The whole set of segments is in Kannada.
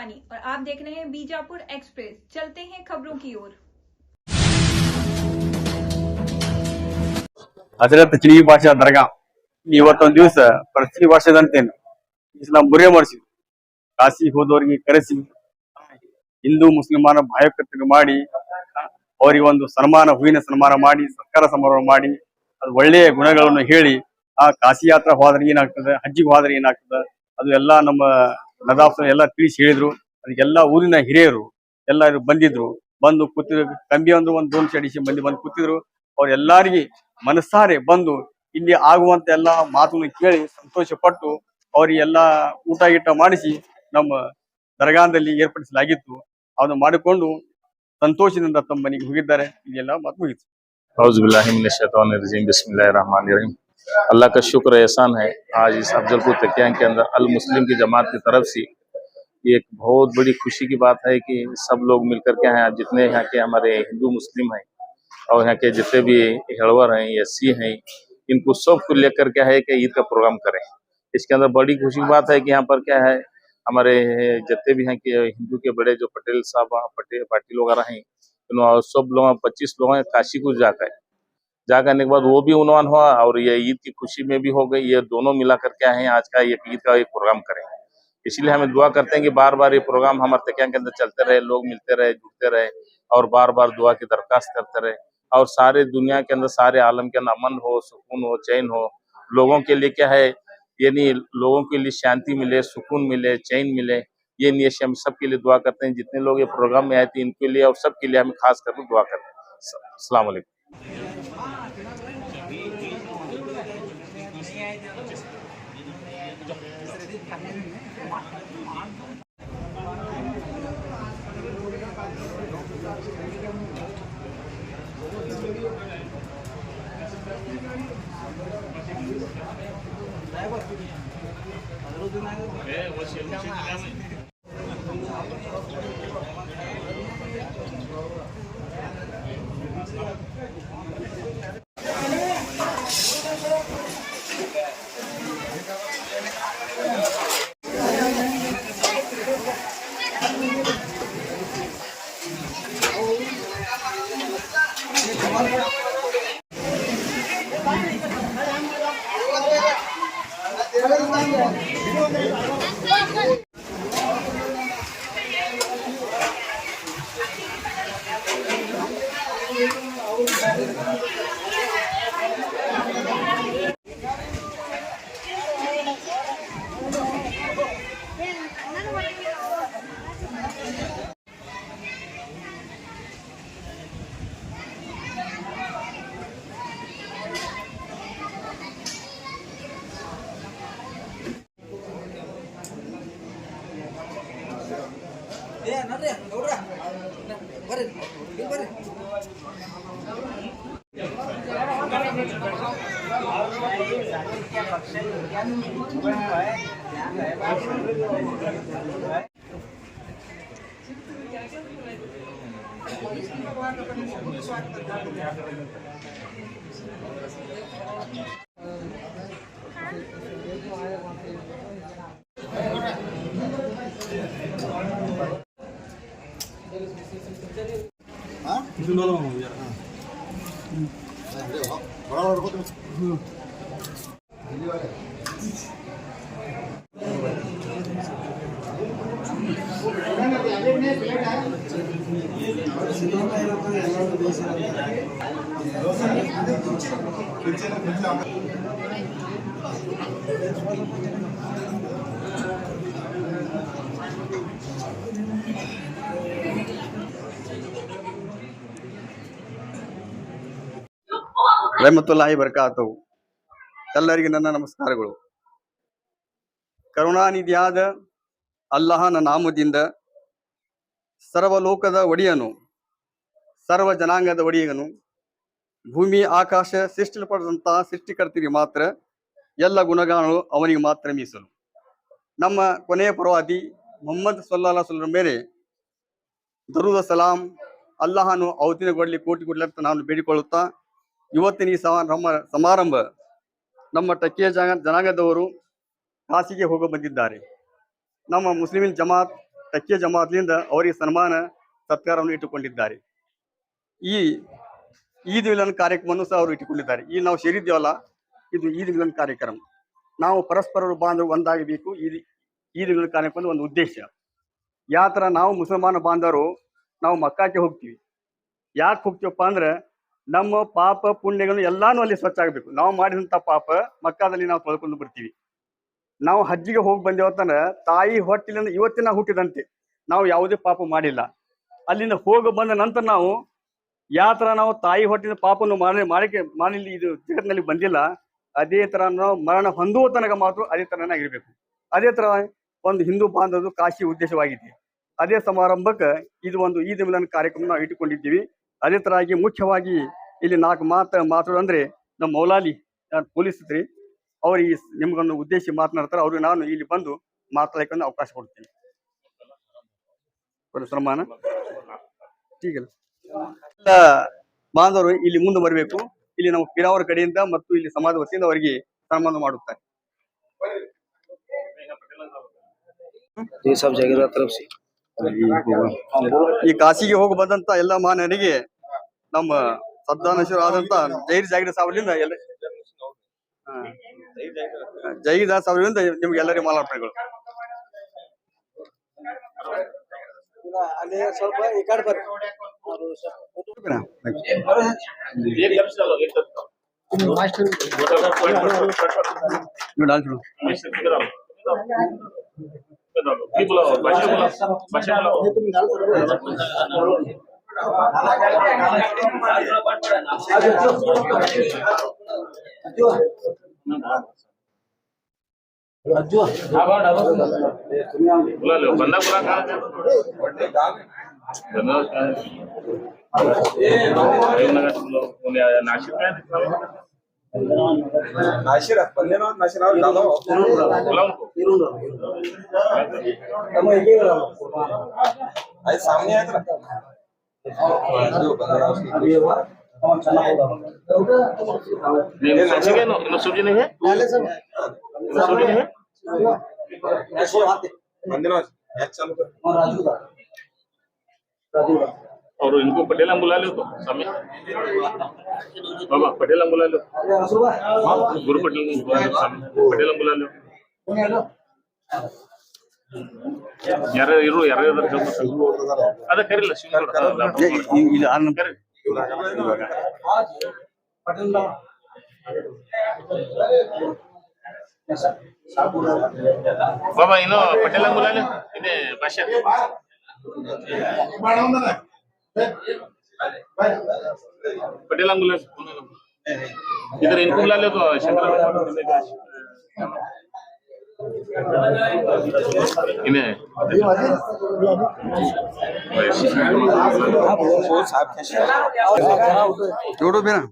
शिवानी और आप देख रहे हैं बीजापुर एक्सप्रेस। चलते हैं खबरों की ओर। हजरत चिनी भाषा दर्गा ಇವತ್ತೊಂದು ದಿವಸ ಪ್ರತಿ ವರ್ಷದಂತೇನು ಇಸ್ಲಾಂ ಬುರೇ ಮಾಡಿಸಿದ್ರು. ಕಾಶಿ ಹೋದವರಿಗೆ ಕರೆಸಿ ಹಿಂದೂ ಮುಸ್ಲಿಮಾನ ಭಾವಕರ್ತರಿಗೆ ಮಾಡಿ ಅವರಿಗೆ ಒಂದು ಹೂವಿನ ಸನ್ಮಾನ ಮಾಡಿ ಸತ್ಕಾರ ಸಮಾರಂಭ ಮಾಡಿ ಅದು ಒಳ್ಳೆಯ ಗುಣಗಳನ್ನು ಹೇಳಿ ಆ ಕಾಶಿ ಯಾತ್ರಾ ಹೋದ್ರೆ ಏನಾಗ್ತದೆ, ಹಜ್ಜಿಗೆ ಹೋದ್ರೆ ಏನಾಗ್ತದೆ, ಅದು ಎಲ್ಲ ನಮ್ಮ ನದಾಫ್ ಎಲ್ಲ ತಿಳಿಸಿ ಹೇಳಿದ್ರು. ಅದಕ್ಕೆಲ್ಲ ಊರಿನ ಹಿರಿಯರು ಎಲ್ಲರೂ ಬಂದಿದ್ರು. ಬಂದು ಕೂತಿದ್ರು. ಕಂಬಿ ಅಂದ್ರೆ ಒಂದು 200 ಮಂದಿ ಬಂದು ಕೂತಿದ್ರು. ಅವ್ರೆಲ್ಲಾರಿಗೆ ಮನಸ್ಸಾರೆ ಬಂದು ಇಲ್ಲಿ ಆಗುವಂತ ಎಲ್ಲ ಮಾತನ್ನು ಕೇಳಿ ಸಂತೋಷ ಪಟ್ಟು ಅವರಿಗೆಲ್ಲ ಊಟ ಗೀಟ ಮಾಡಿಸಿ ನಮ್ಮ ದರ್ಗಾದಲ್ಲಿ ಏರ್ಪಡಿಸಲಾಗಿತ್ತು. ಅದನ್ನು ಮಾಡಿಕೊಂಡು ಸಂತೋಷದಿಂದ ತಮ್ಮ ಮನೆಗೆ ಹೋಗಿದ್ದಾರೆ. ಇದೆಲ್ಲ ಮಾತು ಮುಗಿತು. बिस्मिल्लाहिर्रहमानिर्रहीम। अल्लाह का शुक्र एहसान है, आज इस अफजलपुर तकिया के अंदर अल मुस्लिम की जमात की तरफ से ये एक बहुत बड़ी खुशी की बात है कि सब लोग मिलकर के हैं, जितने यहाँ के हमारे हिंदू मुस्लिम हैं और यहाँ के जितने भी हेड़वर हैं, एससी हैं, इनको सबको लेकर क्या है कि ईद का प्रोग्राम करें। इसके अंदर बड़ी खुशी की बात है कि यहाँ पर क्या है, हमारे जितने भी हैं कि हिंदू के बड़े जो पटेल साहब पाटिल वगैरह हैं, सब लोग 25 लोग हैं काशी को जाकर के बाद वो भी उन्वान हुआ और ये ईद की खुशी में भी हो गई। ये दोनों मिला कर क्या है आज का ये ईद का एक प्रोग्राम करें। इसलिए हमें दुआ करते हैं कि बार बार ये प्रोग्राम हमारे तकिया के अंदर चलते रहे, लोग मिलते रहे, जुड़ते रहे और बार बार दुआ की दरखास्त करते रहे और सारे दुनिया के अंदर, सारे आलम के अंदर अमन हो, सुकून हो, चैन हो। लोगों के लिए क्या है, यानी लोगों के लिए शांति मिले, सुकून मिले, चैन मिले, ये नियत हम सबके लिए दुआ करते हैं। जितने लोग ये प्रोग्राम में आए थे इनके लिए और सबके लिए हम खास करके दुआ करते हैं। अस्सलाम वालेकुम। ರಹಮತುಲ್ಲಾಹಿ ಬರ್ಕಾತು. ಎಲ್ಲರಿಗೆ ನನ್ನ ನಮಸ್ಕಾರಗಳು. ಕರುಣಾನಿಧಿಯಾದ ಅಲ್ಲಾಹನ ನಾಮದಿಂದ ಸರ್ವಲೋಕದ ಒಡೆಯನು, ಸರ್ವ ಜನಾಂಗದ ಒಡೆಯನು, ಭೂಮಿ ಆಕಾಶ ಸೃಷ್ಟಿಸಲ್ಪಟ್ಟಂತಹ ಸೃಷ್ಟಿಕರ್ತರಿಗೆ ಮಾತ್ರ ಎಲ್ಲ ಗುಣಗಾನಗಳು ಅವನಿಗೆ ಮಾತ್ರ ಮೀಸಲು. ನಮ್ಮ ಕೊನೆಯ ಪ್ರವಾದಿ ಮೊಹಮ್ಮದ್ ಸಲ್ಲಲ್ಲಾಹು ಅಲೈಹಿ ವಸಲ್ಲಂ ಮೇಲೆ ದರೂದ್ ಸಲಾಂ ಅಲ್ಲಾಹನು ಅವತೀರ್ಣಗೊಳ್ಳಲಿ, ಕೋಟಿ ಕೊಡಲಿ ಅಂತ ನಾನು ಬೇಡಿಕೊಳ್ಳುತ್ತಾ, ಇವತ್ತಿನ ಈ ಸಮಾರಂಭ ನಮ್ಮ ಟಕ್ಕಿಯ ಜನಾಂಗದವರು ಕಾಶಿಗೆ ಹೋಗ ಬಂದಿದ್ದಾರೆ. ನಮ್ಮ ಮುಸ್ಲಿಮಿನ್ ಜಮಾತ್ ಟಕ್ಕೆ ಜಮಾತ್ಲಿಂದ ಅವರಿಗೆ ಸನ್ಮಾನ ಸತ್ಕಾರವನ್ನು ಇಟ್ಟುಕೊಂಡಿದ್ದಾರೆ. ಈ ಈದ್ ಮಿಲನ್ ಕಾರ್ಯಕ್ರಮವನ್ನು ಸಹ ಅವರು ಇಟ್ಟುಕೊಂಡಿದ್ದಾರೆ. ಈ ನಾವು ಸೇರಿದ್ದೇವಲ್ಲ, ಇದು ಈದ್ ಮಿಲನ್ ಕಾರ್ಯಕ್ರಮ. ನಾವು ಪರಸ್ಪರರು ಬಾಂಧವರು ಒಂದಾಗಬೇಕು. ಈದ್ ಮಿಲನ್ ಕಾರ್ಯಕ್ರಮದ ಒಂದು ಉದ್ದೇಶ. ಯಾವ ಥರ ನಾವು ಮುಸಲ್ಮಾನ ಬಾಂಧವರು ನಾವು ಮಕ್ಕಾಕ್ಕೆ ಹೋಗ್ತೀವಿ. ಯಾಕೆ ಹೋಗ್ತೀವಪ್ಪ ಅಂದ್ರೆ ನಮ್ಮ ಪಾಪ ಪುಣ್ಯಗಳು ಎಲ್ಲಾನು ಅಲ್ಲಿ ಸ್ವಚ್ಛ ಆಗಬೇಕು. ನಾವು ಮಾಡಿದಂಥ ಪಾಪ ಮಕ್ಕಾದಲ್ಲಿ ನಾವು ತೊಳ್ಕೊಂಡು ಬರ್ತೀವಿ. ನಾವು ಹಜ್ಜಿಗೆ ಹೋಗಿ ಬಂದೇವತ್ತಂದ್ರೆ ತಾಯಿ ಹೊಟ್ಟಿಲಿಂದ ಇವತ್ತಿನ ಹುಟ್ಟಿದಂತೆ ನಾವು ಯಾವುದೇ ಪಾಪ ಮಾಡಿಲ್ಲ. ಅಲ್ಲಿಂದ ಹೋಗಿ ಬಂದ ನಂತರ ನಾವು ಯಾವ ಥರ ನಾವು ತಾಯಿ ಹೊಟ್ಟಿನ ಪಾಪವನ್ನು ಮಾಡಲಿ ಇದು ಜಗತ್ತಿನಲ್ಲಿ ಬಂದಿಲ್ಲ, ಅದೇ ಥರ ನಾವು ಮರಣ ಹೊಂದುವ ತನಕ ಮಾತ್ರ ಅದೇ ಥರನಾಗಿರ್ಬೇಕು. ಅದೇ ಥರ ಒಂದು ಹಿಂದೂ ಬಾಂಧವದು ಕಾಶಿ ಉದ್ದೇಶವಾಗಿದೆ. ಅದೇ ಸಮಾರಂಭಕ್ಕೆ ಇದು ಒಂದು ಈದ್ ಮಿಲನ್ ಕಾರ್ಯಕ್ರಮ ನಾವು ಇಟ್ಟುಕೊಂಡಿದ್ದೀವಿ. ಅದೇ ಥರ ಆಗಿ ಮುಖ್ಯವಾಗಿ ಇಲ್ಲಿ 4 ಮಾತು ಅಂದ್ರೆ ನಮ್ಮ ಮೌಲಾಲಿ ಪೊಲೀಸ್ ಇದ್ರಿ, ಅವ್ರು ಈ ನಿಮ್ಗನ್ನು ಉದ್ದೇಶಿಸಿ ಮಾತನಾಡ್ತಾರೆ. ಅವ್ರಿಗೆ ನಾನು ಇಲ್ಲಿ ಬಂದು ಮಾತಾಡಲಿಕ್ಕೆ ಅವಕಾಶ ಕೊಡ್ತೀನಿ. ಸನ್ಮಾನ ಹೀಗಲ್ಲ ಎಲ್ಲ ಬಾಂಧವರು ಇಲ್ಲಿ ಮುಂದೆ ಬರಬೇಕು. ಇಲ್ಲಿ ನಮ್ಮ ಪಿರಾವರ ಕಡೆಯಿಂದ ಮತ್ತು ಇಲ್ಲಿ ಸಮಾಜ ವತಿಯಿಂದ ಅವರಿಗೆ ಸನ್ಮಾನ ಮಾಡುತ್ತಾರೆ. ಈ ಕಾಶಿಗೆ ಹೋಗಿ ಬಂದಂತ ಎಲ್ಲ ಮಾನವರಿಗೆ ನಮ್ಮ ಸದ್ದಾನಶ್ವರ ಆದಂತ ಜೈರ್ ಜಾಗಿರ್ ಸಾವರಿಂದ ಎಲ್ಲ ಜೈದಾಸ್ ಅವರಿಂದ ನಿಮ್ಗೆ ಎಲ್ಲರಿಗೂ ಮಾಲಾರ್ಪಣೆಗಳು. ಸ್ವಲ್ಪ ಈ ಕಡೆ ಬರ್ರಿ. सामने सूजी नहीं है, सूजी नहीं है। और इनको पटेला बुला लो तो समय बाबा पटेला बुला लो, गुरु पटेला बुला लो. ಯಾರು ಇರು ಯಾರು ಅದ ಕರಿಲ್ಲ ಬಾಬಾ ಇನ್ನು ಪಟೇಲ್ ಅಂಗುಲಾಲ ಇದೆ ಭಾಷೆ पटेल अंगुला इधर इनको बुला ले तो शंकर इन्हें जोड़ो बेना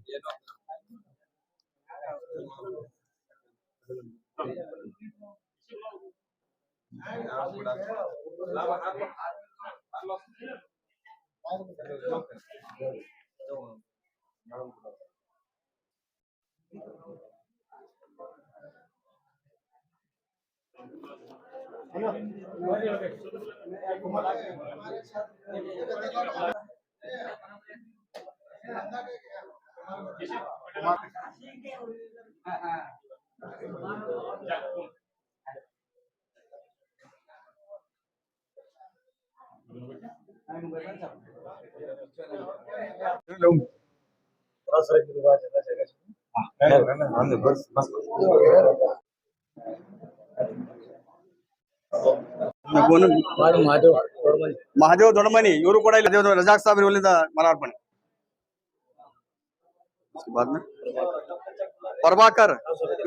महादेव दोडमनी इवर रजाक साहब मालार्पणे बाद में प्रभाकर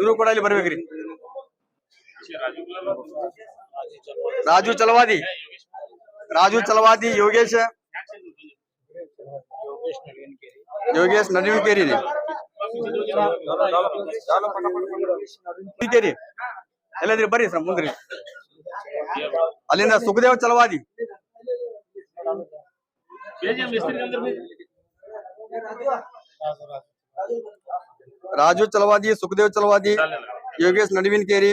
इवर बरबेक्री राजू चलवादी योगेश नवीन केरी ಎಲ್ಲದ್ರಿ ಬರ್ರಿ ಸರ್ ಮುಂದ್ರಿ ಅಲ್ಲಿಂದ ಸುಖದೇವ್ ಚಲವಾದಿ राजू चलवादी सुखदेव चलवादी योगेश नडवीन केरी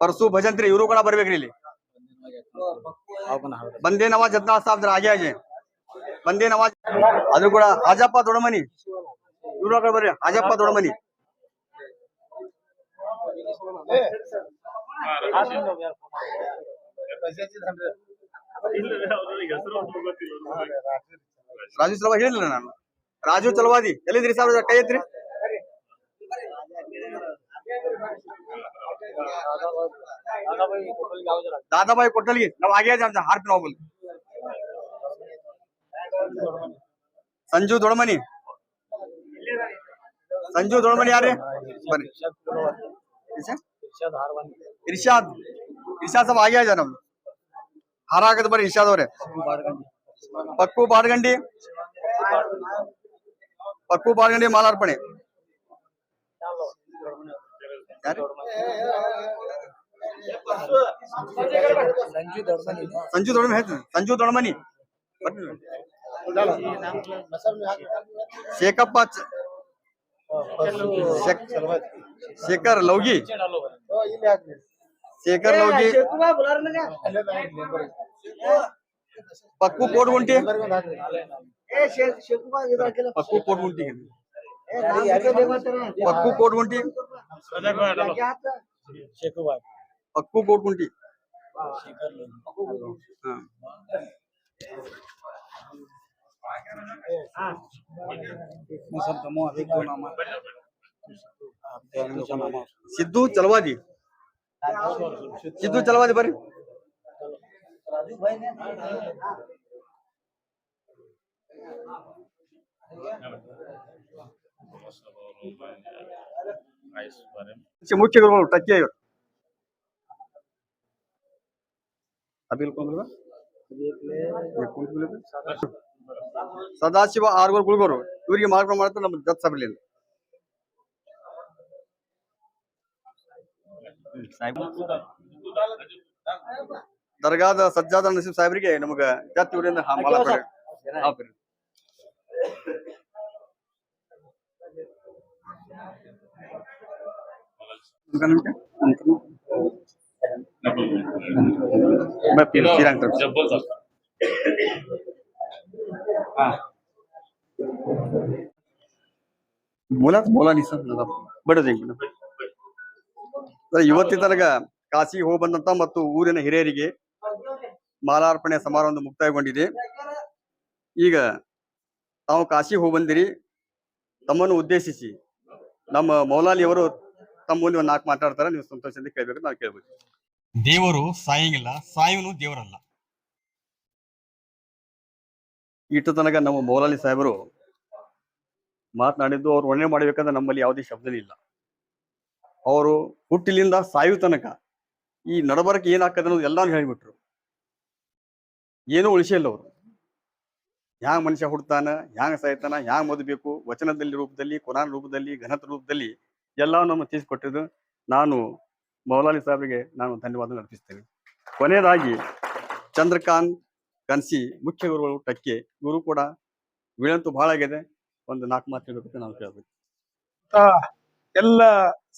परसू भजंत्री इವರು ಕೂಡ ಬರ್ಬೇಕ್ರಿ ಇಲ್ಲಿ ಬಂದೇ ನವಾಜ್ ಜತ್ನಾಳ್ ಸಾಬ್ ಜರ ಆಗೆ ಆಗೆ ಬಂದೇ ನವಾಜ್ ಅದು ಕೂಡ ಹಾಜಪ್ಪ ದೊಡಮನಿ ಇವರು ಕೂಡ ಬರ್ರಿ ಹಾಜಪ್ಪ ದೊಡಮನಿ ರಾಜು ಚಲವಾದಿ ಹೇಳಿಲ್ಲ ನಾನು ರಾಜು ಚಲವಾದಿ ಎಲ್ಲಿದ್ರಿ ಸಾಹೇಬ್ರ ಕೈ ಎತ್ರಿ दादाबाई कोटलगी नाव आगे हार्पिन होगल संजू दोड़मनी यारे बनी इर्शाद सब आगे आ जाना हार ಆಗದ बरी इर्शाद ಅವರೇ पक्कू बाड़गंडी मालार्पणे संजू दोड़मनी शेखर लौगी पक्कू कोटगुंटी पक्कू कोटगुंटी सिद्धू चलवादी बरी मुख्य गुरुಗಳು टक्के सदाशिव आरगोर गुलगोರು ಇವರಿಗೆ ಮಾರ್ಗ ಮಾಡ್ತಾರೆ ನಮ್ಮ ಜತ್ ಸಭೆಯಲ್ಲಿ ದರ್ಗಾದ ಸಜ್ಜಾದ ನಸೀಬ್ ಸಾಹೇಬರಿಗೆ ನಮಗೆ ಜತ್ ಇವರಿಂದ बोला नहीं सर बड़े ಇವತ್ತಿ ತನಕ ಕಾಶಿ ಹೋಗಿ ಬಂದಂತ ಮತ್ತು ಊರಿನ ಹಿರಿಯರಿಗೆ ಮಾಲಾರ್ಪಣೆ ಸಮಾರಂಭ ಮುಕ್ತಾಯಗೊಂಡಿದೆ. ಈಗ ತಾವು ಕಾಶಿ ಹೋಗಿ ಬಂದಿರಿ, ತಮ್ಮನ್ನು ಉದ್ದೇಶಿಸಿ ನಮ್ಮ ಮೌಲಾಲಿ ಅವರು ತಮ್ಮ ಮುಂದೆ ಒಂದು ನಾಲ್ಕು ಮಾತಾಡ್ತಾರೆ, ನೀವು ಸಂತೋಷದಿಂದ ಕೇಳಬೇಕು, ನಾವು ಕೇಳ್ಬೇಕು. ದೇವರು ಸಾಯಂಗಿಲ್ಲ, ಸಾಯುವನು ದೇವರಲ್ಲ. ಇಟ್ಟು ತನಕ ನಮ್ಮ ಮೌಲಾಲಿ ಸಾಹೇಬರು ಮಾತನಾಡಿದ್ದು ಅವ್ರು ವರ್ಣನೆ ಮಾಡಬೇಕಂದ್ರೆ ನಮ್ಮಲ್ಲಿ ಯಾವುದೇ ಶಬ್ದನೇ ಇಲ್ಲ. ಅವರು ಹುಟ್ಟಿಲಿಂದ ಸಾಯು ತನಕ ಈ ನಡಬರಕ್ಕೆ ಏನಾಗ್ತದೆ ಅನ್ನೋದು ಎಲ್ಲಾನು ಹೇಳಿಬಿಟ್ರು. ಏನೂ ಉಳಿಸಿಲ್ಲ ಅವರು. ಹ್ಯಾಂಗ ಮನುಷ್ಯ ಹುಡ್ತಾನ, ಹ್ಯಾಂಗ ಸಾಯ್ತಾನ, ಹ್ಯಾಂಗ ಓದಬೇಕು, ವಚನದಲ್ಲಿ ರೂಪದಲ್ಲಿ, ಕುರಾನ್ ರೂಪದಲ್ಲಿ, ಘನತ ರೂಪದಲ್ಲಿ ಎಲ್ಲವೂ ನಮ್ಮ ತಿಳಿಸಿಕೊಟ್ಟಿದ್ದು. ನಾನು ಮೌಲಾಲಿ ಸಾಹೇಬರಿಗೆ ನಾನು ಧನ್ಯವಾದ ಅರ್ಪಿಸ್ತೇನೆ. ಕೊನೆಯದಾಗಿ ಚಂದ್ರಕಾಂತ್ ಕನ್ಸಿ ಮುಖ್ಯ ಗುರುಗಳು ಟಕ್ಕೆ, ಇವರು ಕೂಡ ವಿಳಂತು ಬಹಳ ಆಗಿದೆ, ಒಂದು 4 ಮಾತು ಹೇಳ್ಬೇಕಂತ ನಾನು ಕೇಳಬೇಕು. ಎಲ್ಲ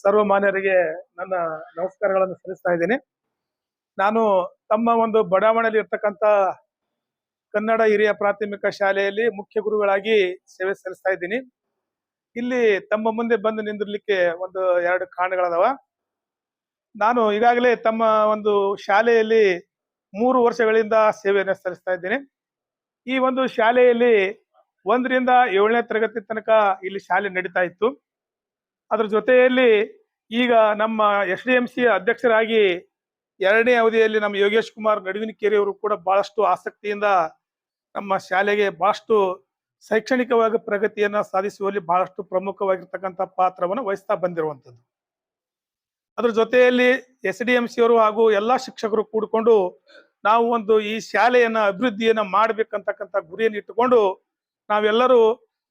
ಸರ್ವಮಾನ್ಯರಿಗೆ ನನ್ನ ನಮಸ್ಕಾರಗಳನ್ನು ಸಲ್ಲಿಸ್ತಾ ಇದ್ದೇನೆ. ನಾನು ತಮ್ಮ ಒಂದು ಬಡಾವಣೆಯಲ್ಲಿ ಇರ್ತಕ್ಕಂಥ ಕನ್ನಡ ಹಿರಿಯ ಪ್ರಾಥಮಿಕ ಶಾಲೆಯಲ್ಲಿ ಮುಖ್ಯ ಗುರುಗಳಾಗಿ ಸೇವೆ ಸಲ್ಲಿಸ್ತಾ ಇದ್ದೀನಿ. ಇಲ್ಲಿ ತಮ್ಮ ಮುಂದೆ ಬಂದು ನಿಂದಿರ್ಲಿಕ್ಕೆ ಒಂದು 2 ಕಾರಣಗಳದಾವ. ನಾನು ಈಗಾಗಲೇ ತಮ್ಮ ಒಂದು ಶಾಲೆಯಲ್ಲಿ 3 ವರ್ಷಗಳಿಂದ ಸೇವೆಯನ್ನು ಸಲ್ಲಿಸ್ತಾ ಇದ್ದೇನೆ. ಈ ಒಂದು ಶಾಲೆಯಲ್ಲಿ 1 ರಿಂದ 7ನೇ ತರಗತಿ ತನಕ ಇಲ್ಲಿ ಶಾಲೆ ನಡೀತಾ ಇತ್ತು. ಅದ್ರ ಜೊತೆಯಲ್ಲಿ ಈಗ ನಮ್ಮ SDMC ಅಧ್ಯಕ್ಷರಾಗಿ 2ನೇ ಅವಧಿಯಲ್ಲಿ ನಮ್ಮ ಯೋಗೇಶ್ ಕುಮಾರ್ ನಡುವಿನಕೆರೆ ಅವರು ಕೂಡ ಬಹಳಷ್ಟು ಆಸಕ್ತಿಯಿಂದ ನಮ್ಮ ಶಾಲೆಗೆ ಬಹಳಷ್ಟು ಶೈಕ್ಷಣಿಕವಾಗಿ ಪ್ರಗತಿಯನ್ನ ಸಾಧಿಸುವಲ್ಲಿ ಬಹಳಷ್ಟು ಪ್ರಮುಖವಾಗಿರ್ತಕ್ಕಂಥ ಪಾತ್ರವನ್ನು ವಹಿಸ್ತಾ ಬಂದಿರುವಂಥದ್ದು. ಅದ್ರ ಜೊತೆಯಲ್ಲಿ SDMC ಅವರು ಹಾಗೂ ಎಲ್ಲಾ ಶಿಕ್ಷಕರು ಕೂಡಿಕೊಂಡು ನಾವು ಒಂದು ಈ ಶಾಲೆಯನ್ನ ಅಭಿವೃದ್ಧಿಯನ್ನ ಮಾಡ್ಬೇಕಂತಕ್ಕಂಥ ಗುರಿಯನ್ನು ಇಟ್ಟುಕೊಂಡು ನಾವೆಲ್ಲರೂ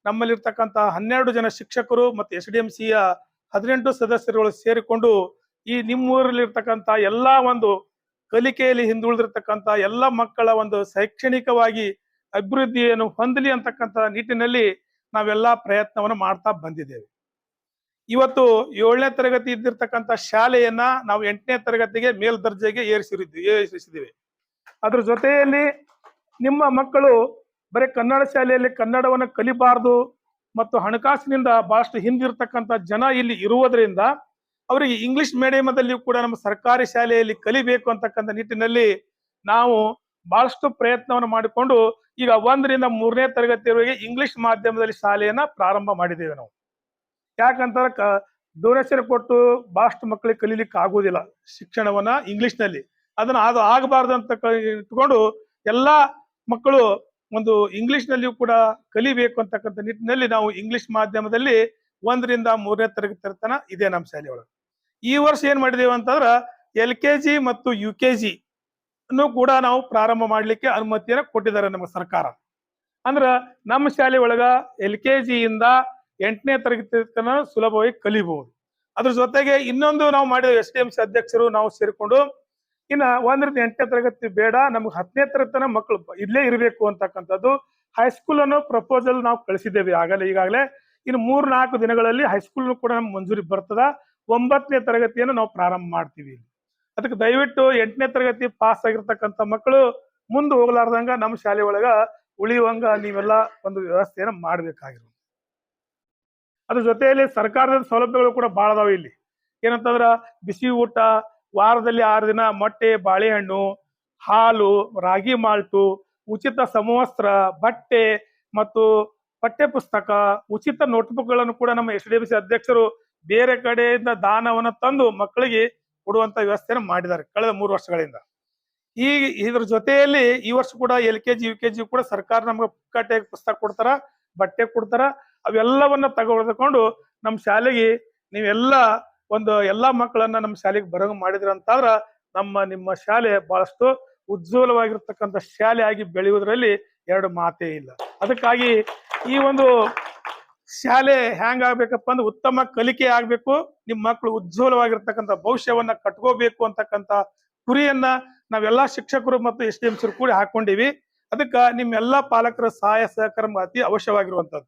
ನಮ್ಮಲ್ಲಿರ್ತಕ್ಕಂಥ 12 ಜನ ಶಿಕ್ಷಕರು ಮತ್ತು SDMCಯ 18 ಸದಸ್ಯರುಗಳು ಸೇರಿಕೊಂಡು ಈ ನಿಮ್ಮೂರಲ್ಲಿರ್ತಕ್ಕಂಥ ಎಲ್ಲಾ ಒಂದು ಕಲಿಕೆಯಲ್ಲಿ ಹಿಂದುಳಿದಿರ್ತಕ್ಕಂಥ ಎಲ್ಲ ಮಕ್ಕಳ ಒಂದು ಶೈಕ್ಷಣಿಕವಾಗಿ ಅಭಿವೃದ್ಧಿಯನ್ನು ಹೊಂದಲಿ ಅಂತಕ್ಕಂಥ ನಿಟ್ಟಿನಲ್ಲಿ ನಾವೆಲ್ಲ ಪ್ರಯತ್ನವನ್ನು ಮಾಡ್ತಾ ಬಂದಿದ್ದೇವೆ. ಇವತ್ತು 7ನೇ ತರಗತಿ ಇದ್ದಿರ್ತಕ್ಕಂಥ ಶಾಲೆಯನ್ನ ನಾವು 8ನೇ ತರಗತಿಗೆ ಮೇಲ್ದರ್ಜೆಗೆ ಏರಿಸಿದ್ದೀವಿ. ಅದ್ರ ಜೊತೆಯಲ್ಲಿ ನಿಮ್ಮ ಮಕ್ಕಳು ಬರೀ ಕನ್ನಡ ಶಾಲೆಯಲ್ಲಿ ಕನ್ನಡವನ್ನು ಕಲಿಬಾರದು ಮತ್ತು ಹಣಕಾಸಿನಿಂದ ಬಹಳಷ್ಟು ಹಿಂದಿರ್ತಕ್ಕಂಥ ಜನ ಇಲ್ಲಿ ಇರುವುದರಿಂದ ಅವರಿಗೆ ಇಂಗ್ಲಿಷ್ ಮೀಡಿಯಂದಲ್ಲಿ ಕೂಡ ನಮ್ಮ ಸರ್ಕಾರಿ ಶಾಲೆಯಲ್ಲಿ ಕಲಿಬೇಕು ಅಂತಕ್ಕಂಥ ನಿಟ್ಟಿನಲ್ಲಿ ನಾವು ಬಹಳಷ್ಟು ಪ್ರಯತ್ನವನ್ನು ಮಾಡಿಕೊಂಡು ಈಗ 1ರಿಂದ 3ನೇ ತರಗತಿಯವರೆಗೆ ಇಂಗ್ಲಿಷ್ ಮಾಧ್ಯಮದಲ್ಲಿ ಶಾಲೆಯನ್ನ ಪ್ರಾರಂಭ ಮಾಡಿದ್ದೇವೆ ನಾವು. ಯಾಕಂತಾರೆ ಡೊನೇಷನ್ ಕೊಟ್ಟು ಬಹಳಷ್ಟು ಮಕ್ಕಳಿಗೆ ಕಲೀಲಿಕ್ಕೆ ಆಗುವುದಿಲ್ಲ ಶಿಕ್ಷಣವನ್ನ ಇಂಗ್ಲಿಷ್ನಲ್ಲಿ. ಅದು ಆಗಬಾರ್ದು ಅಂತ ಇಟ್ಕೊಂಡು ಎಲ್ಲಾ ಮಕ್ಕಳು ಒಂದು ಇಂಗ್ಲಿಷ್ನಲ್ಲಿಯೂ ಕೂಡ ಕಲಿಬೇಕು ಅಂತಕ್ಕಂಥ ನಿಟ್ಟಿನಲ್ಲಿ ನಾವು ಇಂಗ್ಲಿಷ್ ಮಾಧ್ಯಮದಲ್ಲಿ 1ರಿಂದ 3ನೇ ತರಗತಿ ತನ ಇದೆ ನಮ್ಮ ಶಾಲೆ ಒಳಗೆ. ಈ ವರ್ಷ ಏನ್ ಮಾಡಿದೇವೆ ಅಂತಂದ್ರ LKG ಮತ್ತು UKG ಅನ್ನು ಕೂಡ ನಾವು ಪ್ರಾರಂಭ ಮಾಡ್ಲಿಕ್ಕೆ ಅನುಮತಿಯನ್ನ ಕೊಟ್ಟಿದ್ದಾರೆ ನಮ್ಮ ಸರ್ಕಾರ. ಅಂದ್ರ ನಮ್ಮ ಶಾಲೆ ಒಳಗ LKG ಇಂದ 8ನೇ ತರಗತಿ ತನ ಸುಲಭವಾಗಿ ಕಲಿಬಹುದು. ಅದ್ರ ಜೊತೆಗೆ ಇನ್ನೊಂದು ನಾವು ಮಾಡಿದ SDMC ಅಧ್ಯಕ್ಷರು ನಾವು ಸೇರಿಕೊಂಡು ಇನ್ನ 1ರಿಂದ 8ನೇ ತರಗತಿ ಬೇಡ, ನಮ್ಗೆ 10ನೇ ತರಗತಿ ತನ ಮಕ್ಕಳು ಇಲ್ಲೇ ಇರಬೇಕು ಅಂತಕ್ಕಂಥದ್ದು ಹೈಸ್ಕೂಲ್ ಅನ್ನೋ ಪ್ರಪೋಸಲ್ ನಾವು ಕಳಿಸಿದ್ದೇವೆ ಈಗಾಗಲೇ. ಇನ್ನು 3-4 ದಿನಗಳಲ್ಲಿ ಹೈಸ್ಕೂಲ್ ಕೂಡ ನಮ್ಗೆ ಮಂಜೂರಿ ಬರ್ತದ. 9ನೇ ತರಗತಿಯನ್ನು ನಾವು ಪ್ರಾರಂಭ ಮಾಡ್ತೀವಿ. ಅದಕ್ಕೆ ದಯವಿಟ್ಟು 8ನೇ ತರಗತಿ ಪಾಸ್ ಆಗಿರ್ತಕ್ಕಂಥ ಮಕ್ಕಳು ಮುಂದೆ ಹೋಗ್ಲಾರ್ದಂಗ ನಮ್ಮ ಶಾಲೆ ಒಳಗ ಉಳಿಯುವಂಗ ನೀವೆಲ್ಲ ಒಂದು ವ್ಯವಸ್ಥೆಯನ್ನ ಮಾಡ್ಬೇಕಾಗಿರೋದು. ಅದ್ರ ಜೊತೆಯಲ್ಲಿ ಸರ್ಕಾರದ ಸೌಲಭ್ಯಗಳು ಕೂಡ ಬಹಳ ಅದಾವೆ ಇಲ್ಲಿ. ಏನಂತಂದ್ರ ಬಿಸಿ ಊಟ, ವಾರದಲ್ಲಿ 6 ದಿನ ಮೊಟ್ಟೆ, ಬಾಳೆಹಣ್ಣು, ಹಾಲು, ರಾಗಿ ಮಾಲ್ಟು, ಉಚಿತ ಸಮವಸ್ತ್ರ, ಬಟ್ಟೆ ಮತ್ತು ಪಠ್ಯ ಪುಸ್ತಕ, ಉಚಿತ ನೋಟ್ಬುಕ್ಗಳನ್ನು ಕೂಡ ನಮ್ಮ SDMC ಅಧ್ಯಕ್ಷರು ಬೇರೆ ಕಡೆಯಿಂದ ದಾನವನ್ನು ತಂದು ಮಕ್ಕಳಿಗೆ ಕೊಡುವಂತ ವ್ಯವಸ್ಥೆಯನ್ನು ಮಾಡಿದ್ದಾರೆ ಕಳೆದ 3 ವರ್ಷಗಳಿಂದ. ಇದ್ರ ಜೊತೆಯಲ್ಲಿ ಈ ವರ್ಷ ಕೂಡ LKG UKG ಕೂಡ ಸರ್ಕಾರ ನಮ್ಗೆ ಪುಕ್ಕಟೆ ಪುಸ್ತಕ ಕೊಡ್ತಾರ, ಬಟ್ಟೆ ಕೊಡ್ತಾರ. ಅವೆಲ್ಲವನ್ನ ತೆಗೆದುಕೊಂಡು ನಮ್ಮ ಶಾಲೆಗೆ ನೀವೆಲ್ಲ ಎಲ್ಲಾ ಮಕ್ಕಳನ್ನ ನಮ್ಮ ಶಾಲೆಗೆ ಬರಂಗ ಮಾಡಿದ್ರ ಅಂತಂದ್ರ ನಿಮ್ಮ ಶಾಲೆ ಬಹಳಷ್ಟು ಉಜ್ವಲವಾಗಿರ್ತಕ್ಕಂಥ ಶಾಲೆ ಆಗಿ ಬೆಳೆಯುವುದರಲ್ಲಿ 2 ಮಾತೇ ಇಲ್ಲ. ಅದಕ್ಕಾಗಿ ಈ ಒಂದು ಶಾಲೆ ಹೆಂಗ್ ಆಗ್ಬೇಕಪ್ಪ ಅಂದ್ರೆ ಉತ್ತಮ ಕಲಿಕೆ ಆಗ್ಬೇಕು, ನಿಮ್ಮ ಮಕ್ಕಳು ಉಜ್ವಲವಾಗಿರ್ತಕ್ಕಂಥ ಭವಿಷ್ಯವನ್ನ ಕಟ್ಕೋಬೇಕು ಅಂತಕ್ಕಂಥ ಗುರಿಯನ್ನ ನಾವೆಲ್ಲಾ ಶಿಕ್ಷಕರು ಮತ್ತು SDMC ಕೂಡಿ ಹಾಕೊಂಡಿವಿ. ಅದಕ್ಕೆ ನಿಮ್ಮೆಲ್ಲಾ ಪಾಲಕರ ಸಹಾಯ ಸಹಕಾರ ಅತಿ ಅವಶ್ಯವಾಗಿರುವಂತದ್ದು.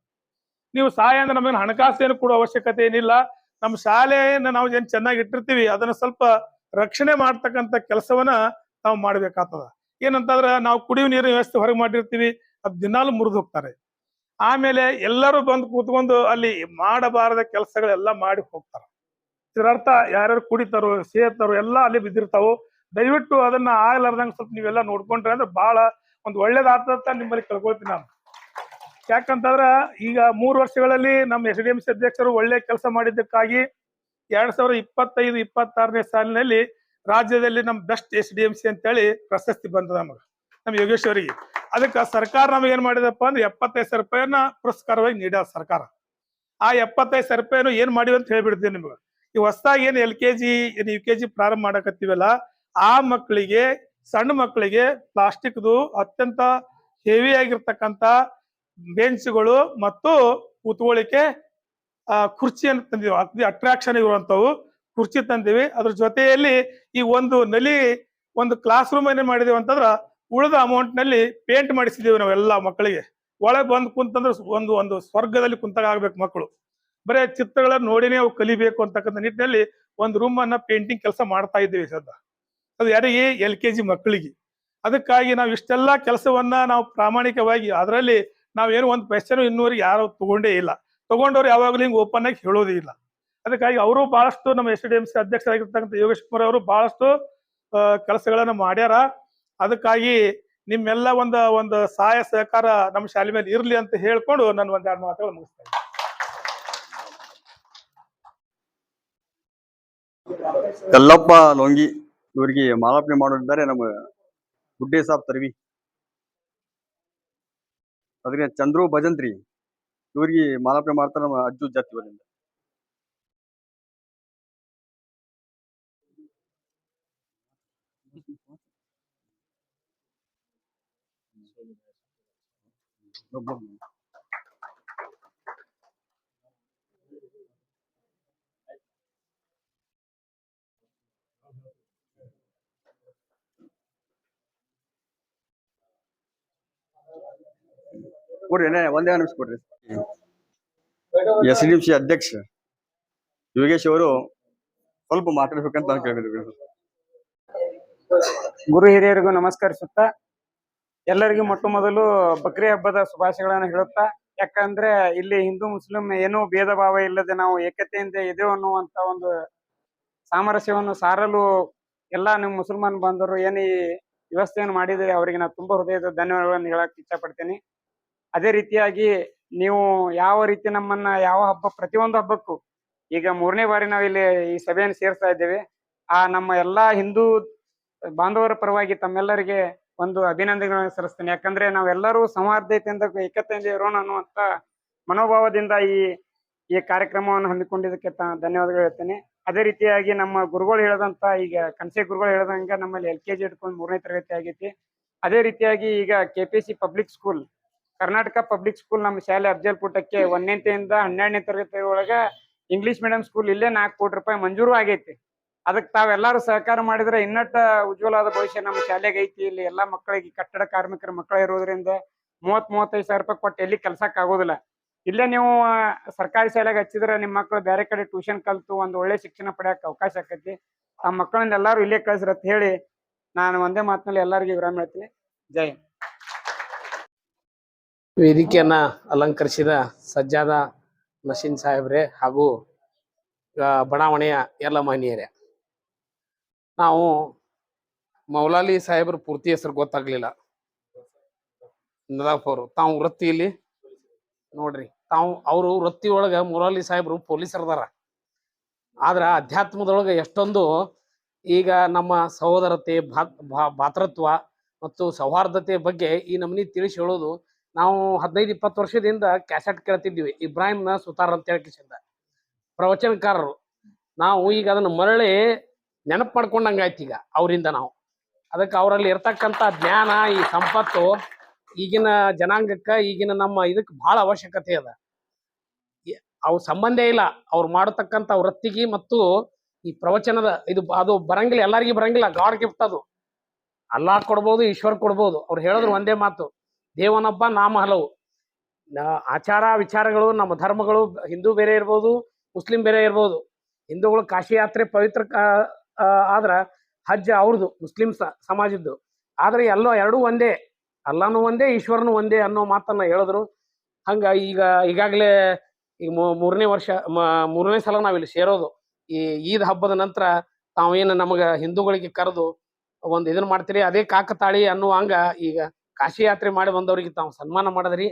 ನೀವು ಸಹಾಯ ಅಂದ್ರೆ ನಮಗೆ ಹಣಕಾಸೇನು ಕೊಡೋ ಅವಶ್ಯಕತೆ ಏನಿಲ್ಲ. ನಮ್ಮ ಶಾಲೆಯನ್ನ ನಾವು ಏನ್ ಚೆನ್ನಾಗಿ ಇಟ್ಟಿರ್ತೀವಿ ಅದನ್ನ ಸ್ವಲ್ಪ ರಕ್ಷಣೆ ಮಾಡ್ತಕ್ಕಂಥ ಕೆಲಸವನ್ನ ನಾವು ಮಾಡ್ಬೇಕಾಗ್ತದ. ಏನಂತಂದ್ರ ನಾವು ಕುಡಿಯುವ ನೀರಿನ ವ್ಯವಸ್ಥೆ ಹೊರಗೆ ಮಾಡಿರ್ತೀವಿ, ಅದು ದಿನಾಲು ಮುರಿದು ಹೋಗ್ತಾರೆ. ಆಮೇಲೆ ಎಲ್ಲರೂ ಬಂದು ಕೂತ್ಕೊಂಡು ಅಲ್ಲಿ ಮಾಡಬಾರದ ಕೆಲಸಗಳೆಲ್ಲ ಮಾಡಿ ಹೋಗ್ತಾರ. ಇದರರ್ಥ ಯಾರ್ಯಾರು ಕುಡಿತಾರೋ ಸೇತಾರೋ ಎಲ್ಲ ಅಲ್ಲಿ ಬಿದ್ದಿರ್ತಾವು. ದಯವಿಟ್ಟು ಅದನ್ನ ಆಗ್ಲಾರ್ದಂಗ ಸ್ವಲ್ಪ ನೀವೆಲ್ಲ ನೋಡ್ಕೊಂಡ್ರೆ ಅಂದ್ರೆ ಬಹಳ ಒಂದು ಒಳ್ಳೇದಾಗ್ತದ ನಿಮ್ಮಲ್ಲಿ ಕಳ್ಕೊಳ್ತೀನಿ ನಾನು. ಯಾಕಂತಂದ್ರ ಈಗ 3 ವರ್ಷಗಳಲ್ಲಿ ನಮ್ಮ SDMC ಅಧ್ಯಕ್ಷರು ಒಳ್ಳೆ ಕೆಲಸ ಮಾಡಿದ್ದಕ್ಕಾಗಿ 2025-26ನೇ ಸಾಲಿನಲ್ಲಿ ರಾಜ್ಯದಲ್ಲಿ ನಮ್ ಬೆಸ್ಟ್ SDMC ಅಂತೇಳಿ ಪ್ರಶಸ್ತಿ ಬಂದದ ನಮ್ಮ ಯೋಗೇಶ್ವರಿಗೆ. ಅದಕ್ಕೆ ಸರ್ಕಾರ ನಮಗೆ ಏನ್ ಮಾಡಿದಪ್ಪ ಅಂದ್ರೆ 75,000 ರೂಪಾಯಿಯನ್ನ ಪುರಸ್ಕಾರವಾಗಿ ನೀಡ್ಯಾರ ಸರ್ಕಾರ. ಆ 75,000 ರೂಪಾಯಿನೂ ಏನ್ ಮಾಡಿವಿ ಅಂತ ಹೇಳ್ಬಿಡ್ತೀನಿ ನಿಮ್ಗೆ. ಈ ಹೊಸದಾಗಿ ಏನ್ LKG UKG ಪ್ರಾರಂಭ ಮಾಡಕತ್ತೀವಲ್ಲ, ಆ ಮಕ್ಕಳಿಗೆ, ಸಣ್ಣ ಮಕ್ಕಳಿಗೆ ಪ್ಲಾಸ್ಟಿಕ್ದು ಅತ್ಯಂತ ಹೆವಿ ಆಗಿರ್ತಕ್ಕಂಥ ಬೆಂಚ್ಗಳು ಮತ್ತು ಕೂತ್ಕೊಳ್ಳಿಕ್ಕೆ ಕುರ್ಚಿಯನ್ನು ತಂದಿವಿ. ಅತಿ ಅಟ್ರಾಕ್ಷನ್ ಇರುವಂತವು ಕುರ್ಚಿ ತಂದಿವಿ. ಅದ್ರ ಜೊತೆಯಲ್ಲಿ ಈ ಒಂದು ಕ್ಲಾಸ್ ರೂಮ್ ಏನೇನ್ ಮಾಡಿದೇವೆ ಅಂತಂದ್ರ ಉಳಿದ ಅಮೌಂಟ್ ನಲ್ಲಿ ಪೇಂಟ್ ಮಾಡಿಸಿದೀವಿ ನಾವೆಲ್ಲ ಮಕ್ಕಳಿಗೆ. ಒಳಗೆ ಬಂದು ಕುಂತಂದ್ರೆ ಒಂದು ಸ್ವರ್ಗದಲ್ಲಿ ಕುಂತಾಗ ಆಗ್ಬೇಕು ಮಕ್ಕಳು. ಬರೇ ಚಿತ್ರಗಳನ್ನ ನೋಡಿನೇ ಅವು ಕಲಿಬೇಕು ಅಂತಕ್ಕಂಥ ನಿಟ್ಟಿನಲ್ಲಿ ಒಂದು ರೂಮ್ ಅನ್ನ ಪೇಂಟಿಂಗ್ ಕೆಲಸ ಮಾಡ್ತಾ ಇದ್ದೀವಿ ಸದ್ಯ. ಅದು ಯಾರಿಗೆ LKG ಮಕ್ಕಳಿಗೆ. ಅದಕ್ಕಾಗಿ ನಾವು ಇಷ್ಟೆಲ್ಲ ಕೆಲಸವನ್ನ ನಾವು ಪ್ರಾಮಾಣಿಕವಾಗಿ, ಅದರಲ್ಲಿ ನಾವೇನು ಒಂದು ಪೈಸೆನೂ ಇನ್ನೂವರೆಗೆ ಯಾರು ತಗೊಂಡೇ ಇಲ್ಲ. ತಗೊಂಡವ್ರು ಯಾವಾಗಲೂ ಹಿಂಗೆ ಓಪನ್ ಆಗಿ ಹೇಳೋದೇ ಇಲ್ಲ. ಅದಕ್ಕಾಗಿ ಅವರು ಬಹಳಷ್ಟು ನಮ್ಮ SDMC ಅಧ್ಯಕ್ಷರಾಗಿರ್ತಕ್ಕಂಥ ಯೋಗೇಶ್ ಕುಮಾರ್ ಅವರು ಬಹಳಷ್ಟು ಕೆಲಸಗಳನ್ನ ಮಾಡ್ಯಾರ. ಅದಕ್ಕಾಗಿ ನಿಮ್ಮೆಲ್ಲ ಒಂದು ಸಹಾಯ ಸಹಕಾರ ನಮ್ಮ ಶಾಲೆ ಮೇಲೆ ಇರ್ಲಿ ಅಂತ ಹೇಳ್ಕೊಂಡು ನಾನು 1-2 ಮಾತುಗಳು ಮುಗಿಸ್ತೇನೆ. ಕಲ್ಲಪ್ಪ ಲೋಂಗಿ ಇವರಿಗೆ ಮಾಲಾರ್ಪಣೆ ಮಾಡಿದ್ದಾರೆ ನಮ್ಮ ಗುಡ್ಡೆ ಸಾಬ್ ತರ್ವಿ. ಅದ್ರ ಚಂದ್ರು ಭಜಂತ್ರಿ ಇವರಿಗೆ ಮಾಲಾರ್ಪಣೆ ಮಾಡ್ತಾರೆ ನಮ್ಮ ಅಜ್ಜು ಜಾತಿ ಇವರಿಂದ. ಕೊಡ್ರಿ ಒಂದೇ ನಿಮಿಷ ಕೊಡ್ರಿ. SDMC ಅಧ್ಯಕ್ಷ ಯೋಗೇಶ್ ಅವರು ಸ್ವಲ್ಪ ಮಾತಾಡ್ಬೇಕಂತ ನಾನು ಕೇಳಿದ್ರು. ಗುರು ಹಿರಿಯರಿಗೂ ನಮಸ್ಕರಿಸುತ್ತಾ ಎಲ್ಲರಿಗೂ ಮೊಟ್ಟ ಮೊದಲು ಬಕ್ರಿ ಹಬ್ಬದ ಶುಭಾಶಯಗಳನ್ನು ಹೇಳುತ್ತಾ, ಯಾಕಂದ್ರೆ ಇಲ್ಲಿ ಹಿಂದೂ ಮುಸ್ಲಿಂ ಏನೂ ಭೇದ ಭಾವ ಇಲ್ಲದೆ ನಾವು ಏಕತೆಯಿಂದ ಇದೆವು ಅನ್ನುವಂತ ಒಂದು ಸಾಮರಸ್ಯವನ್ನು ಸಾರಲು ಎಲ್ಲಾ ನಿಮ್ಮ ಮುಸಲ್ಮಾನ್ ಬಾಂಧವರು ಏನು ಈ ವ್ಯವಸ್ಥೆಯನ್ನು ಮಾಡಿದರೆ ಅವರಿಗೆ ನಾನು ತುಂಬಾ ಹೃದಯದ ಧನ್ಯವಾದಗಳನ್ನು ಹೇಳಕ್ ಇಷ್ಟಪಡ್ತೇನೆ. ಅದೇ ರೀತಿಯಾಗಿ ನೀವು ಯಾವ ರೀತಿ ನಮ್ಮನ್ನ ಯಾವ ಹಬ್ಬ ಪ್ರತಿಯೊಂದು ಹಬ್ಬಕ್ಕೂ ಈಗ 3ನೇ ಬಾರಿ ನಾವಿಲ್ಲಿ ಈ ಸಭೆಯನ್ನು ಸೇರ್ತಾ ಇದ್ದೇವೆ. ನಮ್ಮ ಎಲ್ಲಾ ಹಿಂದೂ ಬಾಂಧವರ ಪರವಾಗಿ ತಮ್ಮೆಲ್ಲರಿಗೆ ಒಂದು ಅಭಿನಂದನೆಗಳನ್ನು ಸಲ್ಲಿಸ್ತೇನೆ. ಯಾಕಂದ್ರೆ ನಾವೆಲ್ಲರೂ ಸೌಹಾರ್ದತೆಯಿಂದ ಏಕತೆಯಿಂದ ಇರೋಣ ಅನ್ನುವಂತ ಮನೋಭಾವದಿಂದ ಈ ಕಾರ್ಯಕ್ರಮವನ್ನು ಹಮ್ಮಿಕೊಂಡಿದ್ದಕ್ಕೆ ಧನ್ಯವಾದಗಳು ಹೇಳ್ತೇನೆ. ಅದೇ ರೀತಿಯಾಗಿ ನಮ್ಮ ಗುರುಗಳು ಹೇಳದಂತ ಈಗ ಕನ್ಸೆ ಗುರುಗಳು ಹೇಳದಂಗ ನಮ್ಮಲ್ಲಿ LKG ಹಿಡ್ಕೊಂಡು 3ನೇ ತರಗತಿ ಆಗೈತಿ. ಅದೇ ರೀತಿಯಾಗಿ ಈಗ KPC public school, Karnataka public school ನಮ್ಮ ಶಾಲೆ ಅಫ್ಜಲ್ಪುರಕ್ಕೆ 1ನೇಂದ 12ನೇ ತರಗತಿ ಒಳಗ ಇಂಗ್ಲಿಷ್ ಮೀಡಿಯಂ ಸ್ಕೂಲ್ ಇಲ್ಲೇ 4 ಕೋಟಿ ರೂಪಾಯಿ ಮಂಜೂರು ಆಗೈತಿ. ಅದಕ್ಕೆ ತಾವೆಲ್ಲರೂ ಸಹಕಾರ ಮಾಡಿದ್ರೆ ಇನ್ನಟ್ಟ ಉಜ್ವಲವಾದ ಭವಿಷ್ಯ ನಮ್ಮ ಶಾಲೆಗೆ ಐತಿ. ಇಲ್ಲಿ ಎಲ್ಲಾ ಮಕ್ಕಳಿಗೆ ಕಟ್ಟಡ ಕಾರ್ಮಿಕರ ಮಕ್ಕಳ ಇರೋದ್ರಿಂದ 30-35 ಸಾವಿರ ರೂಪಾಯಿ ಕೊಟ್ಟು ಎಲ್ಲಿ ಕಲ್ಸಕ್ ಆಗೋದಿಲ್ಲ. ಇಲ್ಲೇ ನೀವು ಸರ್ಕಾರಿ ಶಾಲೆಗೆ ಹಚ್ಚಿದ್ರೆ ನಿಮ್ಮ ಮಕ್ಕಳು ಬೇರೆ ಕಡೆ ಟ್ಯೂಷನ್ ಕಲ್ತು ಒಂದು ಒಳ್ಳೆ ಶಿಕ್ಷಣ ಪಡೆಯಕ್ಕೆ ಅವಕಾಶ ಆಕೈತಿ. ಆ ಮಕ್ಕಳನ್ನ ಎಲ್ಲಾರು ಇಲ್ಲೇ ಕಳ್ಸ್ರಿ ಅಂತ ಹೇಳಿ ನಾನು ಒಂದೇ ಮಾತಿನಲ್ಲಿ ಎಲ್ಲರಿಗೂ ವಿರಾಮ ಹೇಳ್ತೀನಿ. ಜೈ ಹಿಂದ್. ವೇದಿಕೆಯನ್ನ ಅಲಂಕರಿಸಿದ ಸಜ್ಜಾದ ನಶೀನ್ ಸಾಹೇಬ್ರೆ ಹಾಗೂ ಬಡಾವಣೆಯ ಎಲ್ಲ ಮಹನೀಯರೇ, ನಾವು ಮೌಲಾಲಿ ಸಾಹೇಬ್ರ ಪೂರ್ತಿ ಹೆಸರು ಗೊತ್ತಾಗ್ಲಿಲ್ಲ. ನದಾಫ್ ಅವರು ತಾವು ವೃತ್ತಿಯಲ್ಲಿ ನೋಡ್ರಿ, ಅವರು ವೃತ್ತಿ ಒಳಗ ಮೌಲಾಲಿ ಸಾಹೇಬ್ರು ಪೊಲೀಸರದಾರ. ಆದ್ರ ಅಧ್ಯಾತ್ಮದೊಳಗ ಎಷ್ಟೊಂದು ಈಗ ನಮ್ಮ ಸಹೋದರತೆ, ಭಾತೃತ್ವ ಮತ್ತು ಸೌಹಾರ್ದತೆ ಬಗ್ಗೆ ಈ ನಮೂನಿ ತಿಳಿಸಿ ಹೇಳೋದು. ನಾವು 15-20 ವರ್ಷದಿಂದ ಕ್ಯಾಸೆಟ್ ಕೇಳ್ತಿದ್ವಿ, ಇಬ್ರಾಹಿಂನ ಸುತಾರ್ ಅಂತ ಹೇಳಿಸಿದ್ದ ಪ್ರವಚನಕಾರರು. ನಾವು ಈಗ ಅದನ್ನ ಮರಳಿ ನೆನಪು ಮಾಡ್ಕೊಂಡಂಗಾಯ್ತು ಈಗ ಅವರಿಂದ. ನಾವು ಅದಕ್ಕೆ ಅವರಲ್ಲಿ ಇರ್ತಕ್ಕಂಥ ಜ್ಞಾನ, ಈ ಸಂಪತ್ತು ಈಗಿನ ಜನಾಂಗಕ್ಕ, ಈಗಿನ ನಮ್ಮ ಇದಕ್ಕೆ ಬಹಳ ಅವಶ್ಯಕತೆ ಅದ. ಅವ್ರ ಸಂಬಂಧ ಇಲ್ಲ ಅವ್ರು ಮಾಡತಕ್ಕಂಥ ವೃತ್ತಿಗೆ ಮತ್ತು ಈ ಪ್ರವಚನದ ಅದು ಬರಂಗಿಲ್ಲ, ಎಲ್ಲರಿಗೂ ಬರಂಗಿಲ್ಲ. ಗಾಡ್ ಗಿಫ್ಟ್ ಅದು. ಅಲ್ಲಾಹ್ ಕೊಡ್ಬೋದು, ಈಶ್ವರ್ ಕೊಡ್ಬೋದು. ಅವ್ರು ಹೇಳಿದ್ರು ಒಂದೇ ಮಾತು, ದೇವನೊಬ್ಬ ನಾಮ ಹಲವು. ಆಚಾರ ವಿಚಾರಗಳು ನಮ್ಮ ಧರ್ಮಗಳು ಹಿಂದೂ ಬೇರೆ ಇರ್ಬೋದು, ಮುಸ್ಲಿಂ ಬೇರೆ ಇರ್ಬೋದು. ಹಿಂದೂಗಳು ಕಾಶಿ ಯಾತ್ರೆ ಪವಿತ್ರ ಆದ್ರ ಹಜ್ ಅವ್ರದ್ದು ಮುಸ್ಲಿಂ ಸಮಾಜದ್ದು. ಆದ್ರೆ ಎರಡೂ ಒಂದೇ, ಅಲ್ಲಾನು ಒಂದೇ, ಈಶ್ವರನು ಒಂದೇ ಅನ್ನೋ ಮಾತನ್ನ ಹೇಳಿದ್ರು. ಹಂಗ ಈಗಾಗಲೇ ಈಗ 3ನೇ ಸಲ ನಾವಿಲ್ಲಿ ಸೇರೋದು. ಈ ಈದ್ ಹಬ್ಬದ ನಂತರ ತಾವೇನು ನಮಗ ಹಿಂದೂಗಳಿಗೆ ಕರೆದು ಒಂದು ಇದನ್ನ ಮಾಡ್ತೀರಿ, ಅದೇ ಕಾಕತಾಳಿ ಅನ್ನುವ ಹಂಗ ಈಗ ಕಾಶಿ ಯಾತ್ರೆ ಮಾಡಿ ಬಂದವರಿಗೆ ತಾವು ಸನ್ಮಾನ ಮಾಡಿದ್ರಿ.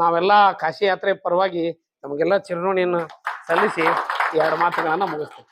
ನಾವೆಲ್ಲ ಕಾಶಿ ಯಾತ್ರೆ ಪರವಾಗಿ ನಮಗೆಲ್ಲ ಚಿರಋಣಿಯನ್ನು ಸಲ್ಲಿಸಿ 2 ಮಾತುಗಳನ್ನ ಮುಗಿಸ್ತೀವಿ.